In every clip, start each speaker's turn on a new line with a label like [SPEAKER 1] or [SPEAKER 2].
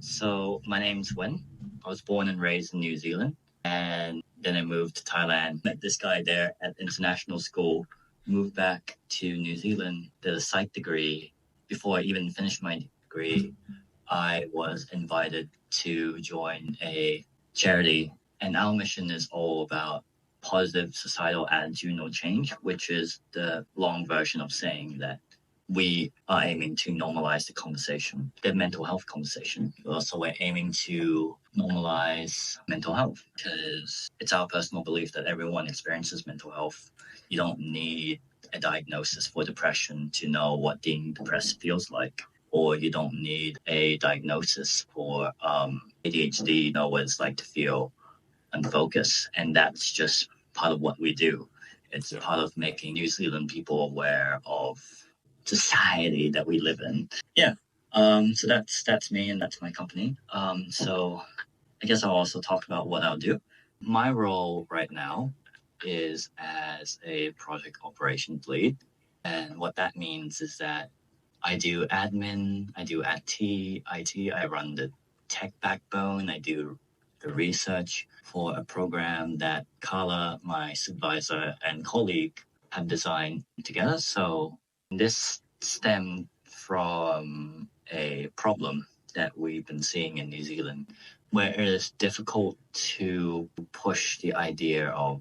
[SPEAKER 1] So my name's Wen. I was born and raised in New Zealand, and then I moved to Thailand. Met this guy there at international school. Moved back to New Zealand, did a psych degree. Before I even finished my degree, I was invited to join a charity, and our mission is all about positive societal attitudinal change, which is the long version of saying that we are aiming to normalize the mental health conversation. Also, we're aiming to normalize mental health because it's our personal belief that everyone experiences mental health. You don't need a diagnosis for depression to know what being depressed feels like, or you don't need a diagnosis for ADHD to know what it's like to feel unfocused. And that's just part of what we do. It's part of making New Zealand people aware of society that we live in. So that's me and that's my company. So I guess I'll also talk about what I'll do. My role right now is as a project operations lead. And what that means is that I do admin, I do IT, I run the tech backbone, I do the research for a program that Carla, my supervisor and colleague, have designed together. So this stemmed from a problem that we've been seeing in New Zealand, where it is difficult to push the idea of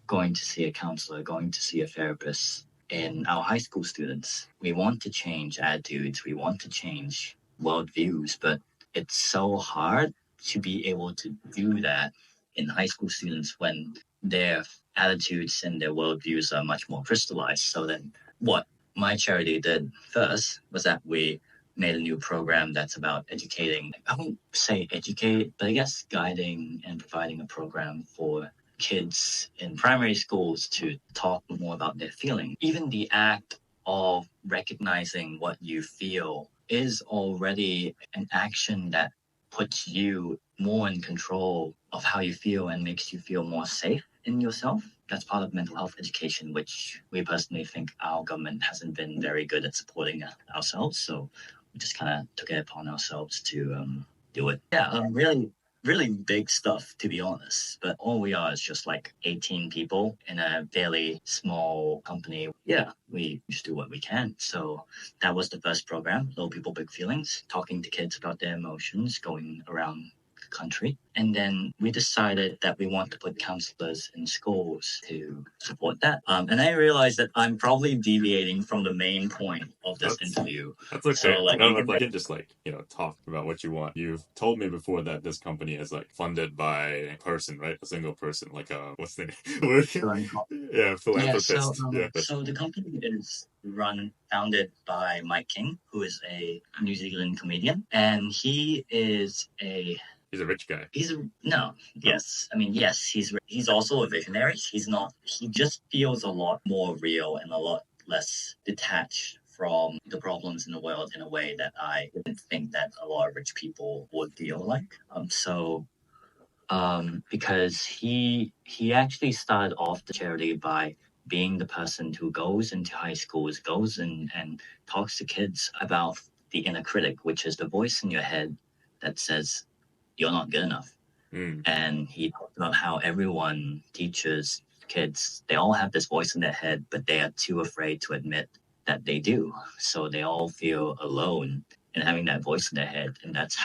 [SPEAKER 1] going to see a counselor, going to see a therapist in our high school students. We want to change attitudes, we want to change worldviews, but it's so hard to be able to do that in high school students when their attitudes and their worldviews are much more crystallized. So then what my charity did first was that we made a new program that's about educating. I won't say educate, but I guess guiding and providing a program for kids in primary schools to talk more about their feeling. Even the act of recognizing what you feel is already an action that puts you more in control of how you feel and makes you feel more safe in yourself. That's part of mental health education, which we personally think our government hasn't been very good at supporting ourselves. So we just kind of took it upon ourselves to do it. Really big stuff, to be honest. But all we are is just like 18 people in a fairly small company. Yeah, we just do what we can. So that was the first program, Little People, Big Feelings, talking to kids about their emotions, going around the country. And then we decided that we want to put counselors in schools to support that. And I realized that I'm probably deviating from the main point of this interview.
[SPEAKER 2] That's okay.
[SPEAKER 1] So, like,
[SPEAKER 2] you can just talk about what you want. You've told me before that this company is like funded by a person, right? A single person, like what's the name? Yeah, philanthropist.
[SPEAKER 1] So the company is founded by Mike King, who is a New Zealand comedian, and he is
[SPEAKER 2] He's a rich guy.
[SPEAKER 1] He's also a visionary. He just feels a lot more real and a lot less detached from the problems in the world in a way that I didn't think that a lot of rich people would feel like. Because he actually started off the charity by being the person who goes into high schools, goes in and talks to kids about the inner critic, which is the voice in your head that says you're not good enough. And he talked about how everyone, teachers, kids, they all have this voice in their head, but they are too afraid to admit that they do. So they all feel alone in having that voice in their head. And that's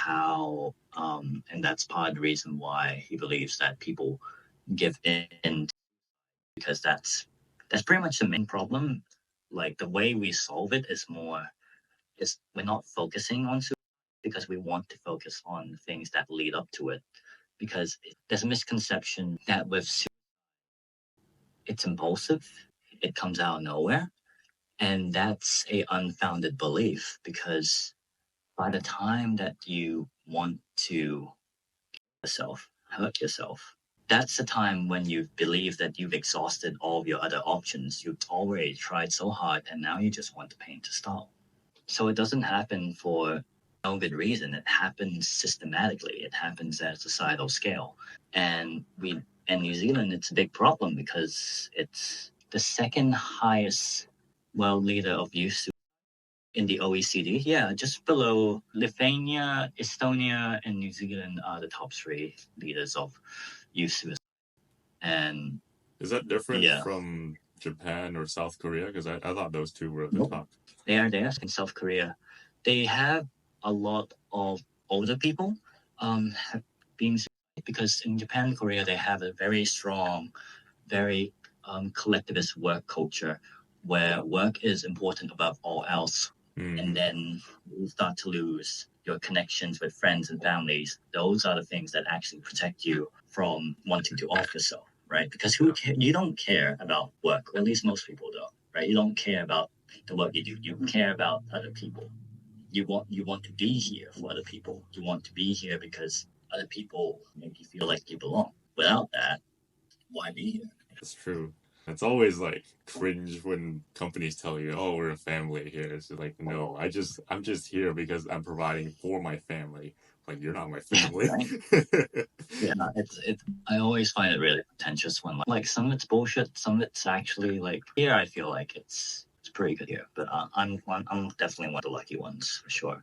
[SPEAKER 1] and that's part of the reason why he believes that people give in, because that's pretty much the main problem. Like, the way we solve it is we're not focusing on suicide because we want to focus on things that lead up to it. Because there's a misconception that with suicide, it's impulsive, it comes out of nowhere. And that's a unfounded belief, because by the time that you want to hurt yourself, that's the time when you believe that you've exhausted all of your other options. You've already tried so hard, and now you just want the pain to stop. So it doesn't happen for no good reason. It happens systematically. It happens at a societal scale. And in New Zealand, it's a big problem because it's the second highest world leader of youth In the OECD, yeah, just below Lithuania, Estonia, and New Zealand are the top three leaders of youth suicide. And
[SPEAKER 2] Is that different
[SPEAKER 1] yeah,
[SPEAKER 2] from Japan or South Korea? Because I thought those two were at the
[SPEAKER 1] nope.
[SPEAKER 2] top.
[SPEAKER 1] They are there in South Korea. They have a lot of older people have being suicided because in Japan and Korea they have a very strong, very collectivist work culture where work is important above all else. And then you start to lose your connections with friends and families. Those are the things that actually protect you from wanting to off yourself, right? Because you don't care about work, or at least most people don't, right? You don't care about the work you do. You care about other people. You want to be here for other people. You want to be here because other people make you feel like you belong. Without that, why be here?
[SPEAKER 2] That's true. It's always like cringe when companies tell you, "Oh, we're a family here." It's like, no, I'm just here because I'm providing for my family. Like, you're not my family.
[SPEAKER 1] Right? Yeah, it's. I always find it really contentious when like some of it's bullshit, some of it's actually like here. I feel like it's pretty good here, but I'm definitely one of the lucky ones for sure.